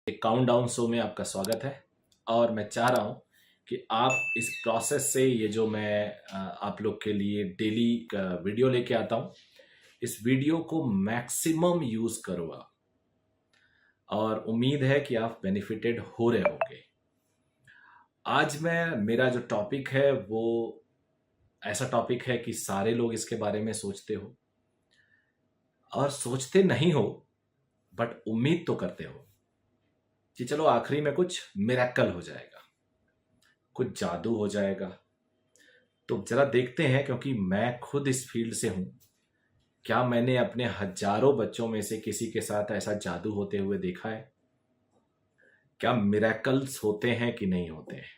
एक countdown show में आपका स्वागत है। और मैं चाह रहा हूँ कि आप इस प्रोसेस से ये जो मैं आप लोग के लिए डेली वीडियो लेके आता हूँ, इस वीडियो को मैक्सिमम यूज़ करो आप। और उम्मीद है कि आप बेनिफिटेड हो रहे होंगे। आज मेरा जो टॉपिक है वो ऐसा टॉपिक है कि सारे लोग इसके बारे में सोचते हो और सोचते नहीं हो, बट उम्मीद तो करते हो कि चलो आखिरी में कुछ मिरेकल हो जाएगा, कुछ जादू हो जाएगा। तो जरा देखते हैं, क्योंकि मैं खुद इस फील्ड से हूं। क्या मैंने अपने हजारों बच्चों में से किसी के साथ ऐसा जादू होते हुए देखा है? क्या मिरेकल्स होते हैं कि नहीं होते हैं?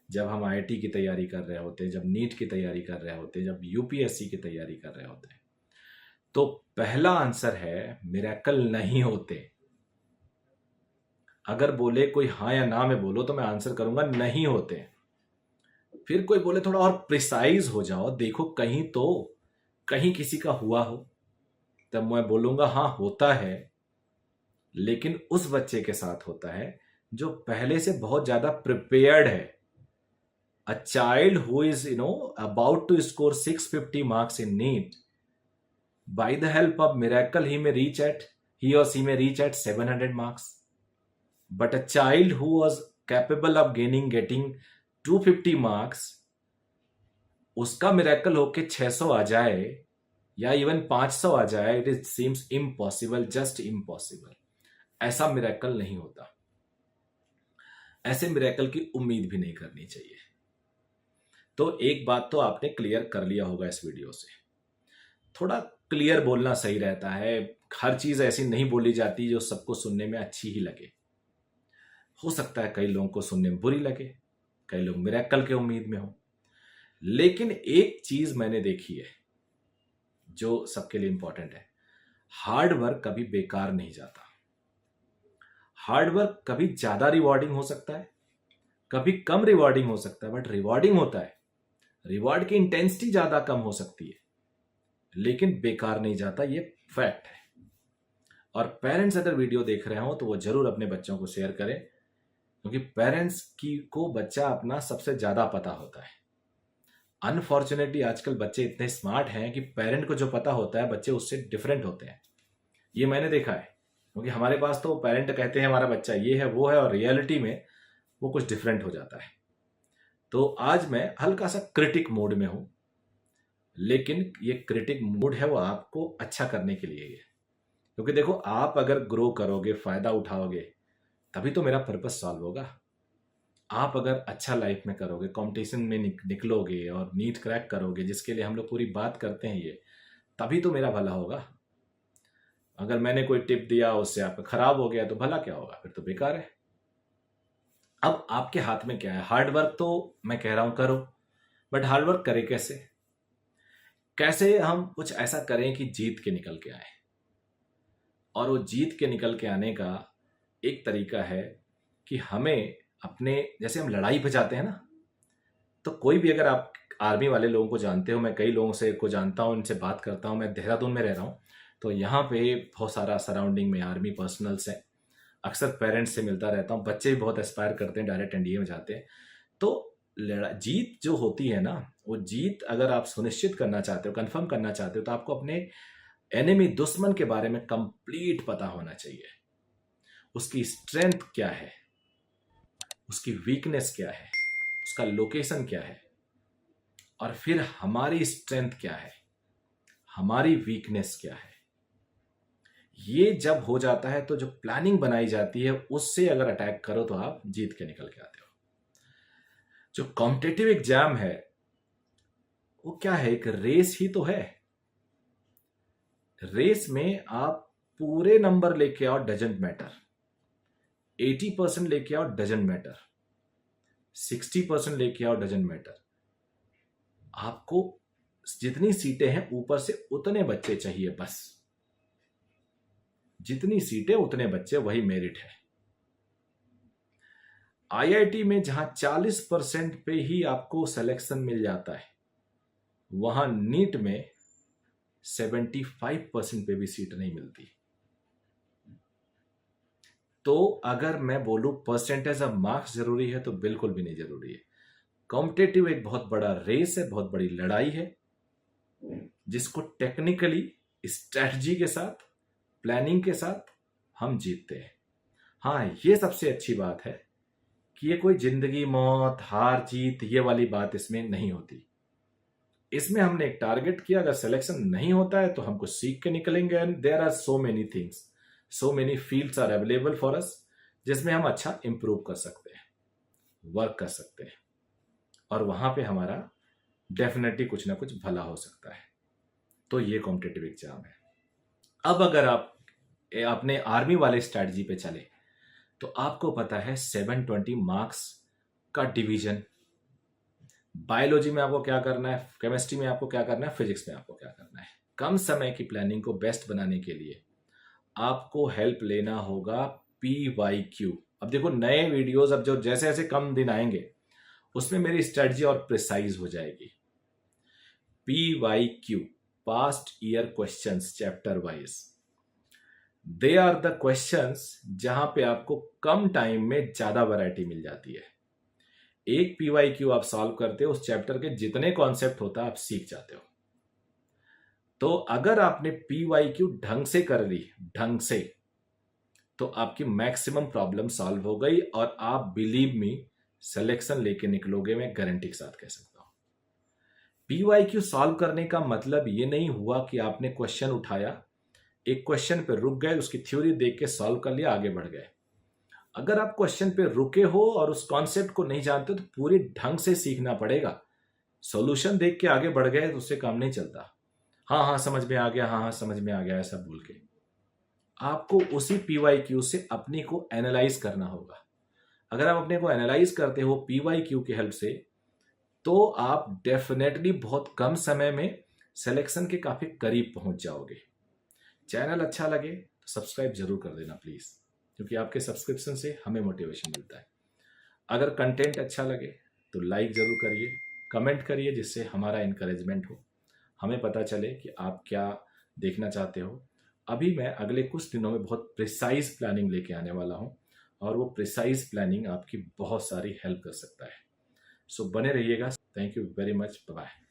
जब हम आईआईटी की तैयारी कर रहे होते हैं, जब नीट की तैयारी कर रहे होते हैं, जब यूपीएससी की तैयारी कर रहे होते हैं, तो पहला आंसर है मिरेकल नहीं होते। अगर बोले कोई हाँ या ना में बोलो तो मैं आंसर करूंगा नहीं होते। फिर कोई बोले थोड़ा और प्रिसाइज हो जाओ, देखो कहीं किसी का हुआ हो, तब मैं बोलूंगा हाँ होता है, लेकिन उस बच्चे के साथ होता है जो पहले से बहुत ज्यादा प्रिपेयर्ड है। A child who is about to score 650 marks in NEET, by the help of miracle he or she may reach at 700 marks. But a child who was capable of getting 250 marks, उसका miracle होके 600 आ जाए या even 500 आ जाए, it is seems impossible, just impossible. ऐसा miracle नहीं होता। ऐसे miracle की उम्मीद भी नहीं करनी चाहिए। तो एक बात तो आपने क्लियर कर लिया होगा इस वीडियो से। थोड़ा क्लियर बोलना सही रहता है। हर चीज ऐसी नहीं बोली जाती जो सबको सुनने में अच्छी ही लगे। हो सकता है कई लोगों को सुनने में बुरी लगे, कई लोग मिरेकल के उम्मीद में हो। लेकिन एक चीज मैंने देखी है जो सबके लिए इंपॉर्टेंट है। हार्ड वर्क कभी बेकार नहीं जाता। हार्ड वर्क कभी ज्यादा रिवॉर्डिंग हो सकता है, कभी कम रिवॉर्डिंग हो सकता है, बट रिवॉर्डिंग होता है। रिवॉर्ड की इंटेंसिटी ज्यादा कम हो सकती है, लेकिन बेकार नहीं जाता, ये फैक्ट है। और पेरेंट्स अगर वीडियो देख रहे हो तो वो जरूर अपने बच्चों को शेयर करें, क्योंकि पेरेंट्स की को बच्चा अपना सबसे ज्यादा पता होता है। अनफॉर्चुनेटली आजकल बच्चे इतने स्मार्ट हैं कि पेरेंट को जो पता होता है बच्चे उससे डिफरेंट होते हैं। ये मैंने देखा है, क्योंकि हमारे पास तो पेरेंट कहते हैं हमारा बच्चा ये है वो है, और रियलिटी में वो कुछ डिफरेंट हो जाता है। तो आज मैं हल्का सा क्रिटिक मोड में हूं, लेकिन ये क्रिटिक मोड है वो आपको अच्छा करने के लिए है। क्योंकि देखो, आप अगर ग्रो करोगे, फायदा उठाओगे, तभी तो मेरा पर्पस सॉल्व होगा। आप अगर अच्छा लाइफ में करोगे, कंपटीशन में निकलोगे और नीट क्रैक करोगे, जिसके लिए हम लोग पूरी बात करते हैं, ये तभी तो मेरा भला होगा। अगर मैंने कोई टिप दिया उससे आपका खराब हो गया तो भला क्या होगा? फिर तो बेकार है। अब आपके हाथ में क्या है? हार्ड वर्क तो मैं कह रहा हूं करो, बट हार्ड वर्क करें कैसे? कैसे हम कुछ ऐसा करें कि जीत के निकल के आए? और वो जीत के निकल के आने का एक तरीका है कि हमें अपने, जैसे हम लड़ाई पे जाते हैं ना, तो कोई भी, अगर आप आर्मी वाले लोगों को जानते हो, मैं कई लोगों से को जानता हूँ, इनसे बात करता हूँ, मैं देहरादून में रह रहा हूँ, तो यहाँ पे बहुत सारा सराउंडिंग में आर्मी पर्सनल्स है। अक्सर पेरेंट्स से मिलता रहता हूँ, बच्चे भी बहुत एस्पायर करते हैं, डायरेक्ट एनडीए में जाते हैं। तो जीत जो होती है ना, वो जीत अगर आप सुनिश्चित करना चाहते हो, कंफर्म करना चाहते हो, तो आपको अपने एनिमी, दुश्मन के बारे में कंप्लीट पता होना चाहिए। उसकी स्ट्रेंथ क्या है, उसकी वीकनेस क्या है, उसका लोकेशन क्या है, और फिर हमारी स्ट्रेंथ क्या है, हमारी वीकनेस क्या है। ये जब हो जाता है तो जो प्लानिंग बनाई जाती है उससे अगर अटैक करो तो आप जीत के निकल के आते हो। जो कॉम्पिटिटिव एग्जाम है वो क्या है? एक रेस ही तो है। रेस में आप पूरे नंबर लेके आओ, डजेंट मैटर। 80% लेके आओ, डजेंट मैटर। 60% लेके आओ, डजेंट मैटर। आपको जितनी सीटें हैं ऊपर से उतने बच्चे चाहिए, बस। जितनी सीटें उतने बच्चे, वही मेरिट है। आईआईटी में जहां 40% पे ही आपको सिलेक्शन मिल जाता है, वहां नीट में 75% पे भी सीट नहीं मिलती। तो अगर मैं बोलूं परसेंटेज ऑफ मार्क्स जरूरी है, तो बिल्कुल भी नहीं जरूरी है। कॉम्पिटेटिव एक बहुत बड़ा रेस है, बहुत बड़ी लड़ाई है, जिसको टेक्निकली, स्ट्रेटजी के साथ, प्लानिंग के साथ हम जीतते हैं। हाँ, ये सबसे अच्छी बात है कि ये कोई जिंदगी मौत, हार जीत, ये वाली बात इसमें नहीं होती। इसमें हमने एक टारगेट किया, अगर सिलेक्शन नहीं होता है तो हम कुछ सीख के निकलेंगे। And there are so many things, so many fields are available for us, जिसमें हम अच्छा इंप्रूव कर सकते हैं, वर्क कर सकते हैं, और वहां पे हमारा डेफिनेटली कुछ ना कुछ भला हो सकता है। तो ये कॉम्पिटेटिव एग्जाम है। अब अगर आप अपने आर्मी वाले स्ट्रैटेजी पे चले, तो आपको पता है 720 मार्क्स का डिवीजन। बायोलॉजी में आपको क्या करना है, केमिस्ट्री में आपको क्या करना है, फिजिक्स में आपको क्या करना है। कम समय की प्लानिंग को बेस्ट बनाने के लिए आपको हेल्प लेना होगा PYQ। अब देखो, नए वीडियोस अब जो जैसे जैसे कम दिन आएंगे, उसमें मेरी स्ट्रेटजी और प्रिसाइज हो जाएगी। PYQ, past year questions, chapter wise. They are the questions जहां पे आपको कम टाइम में ज्यादा वैरायटी मिल जाती है। एक PYQ आप सॉल्व करते हो, उस चैप्टर के जितने कॉन्सेप्ट होता है आप सीख जाते हो। तो अगर आपने PYQ ढंग से कर ली, ढंग से, तो आपकी मैक्सिमम प्रॉब्लम सॉल्व हो गई, और आप बिलीव मी सिलेक्शन लेके निकलोगे, मैं गारंटी के साथ कह सकता हूं। PYQ सॉल्व करने का मतलब ये नहीं हुआ कि आपने क्वेश्चन उठाया, एक क्वेश्चन पे रुक गए, उसकी थ्योरी देख के सॉल्व कर लिया, आगे बढ़ गए। अगर आप क्वेश्चन पे रुके हो और उस कॉन्सेप्ट को नहीं जानते, तो पूरे ढंग से सीखना पड़ेगा। सॉल्यूशन देख के आगे बढ़ गए तो उससे काम नहीं चलता। हाँ हाँ समझ में आ गया, हाँ हाँ समझ में आ गया, ऐसा बोल के आपको उसी PYQ से अपने को एनालाइज करना होगा। अगर आप अपने को एनालाइज करते हो PYQ की हेल्प से, तो आप डेफिनेटली बहुत कम समय में सिलेक्शन के काफी करीब पहुंच जाओगे। चैनल अच्छा लगे तो सब्सक्राइब जरूर कर देना प्लीज, क्योंकि आपके सब्सक्रिप्शन से हमें मोटिवेशन मिलता है। अगर कंटेंट अच्छा लगे तो लाइक जरूर करिए, कमेंट करिए, जिससे हमारा इंकरेजमेंट हो, हमें पता चले कि आप क्या देखना चाहते हो। अभी मैं अगले कुछ दिनों में बहुत प्रिसाइज प्लानिंग लेके आने वाला हूं, और वो प्रिसाइज प्लानिंग आपकी बहुत सारी हेल्प कर सकता है। सो बने रहिएगा। Thank you very much, bye.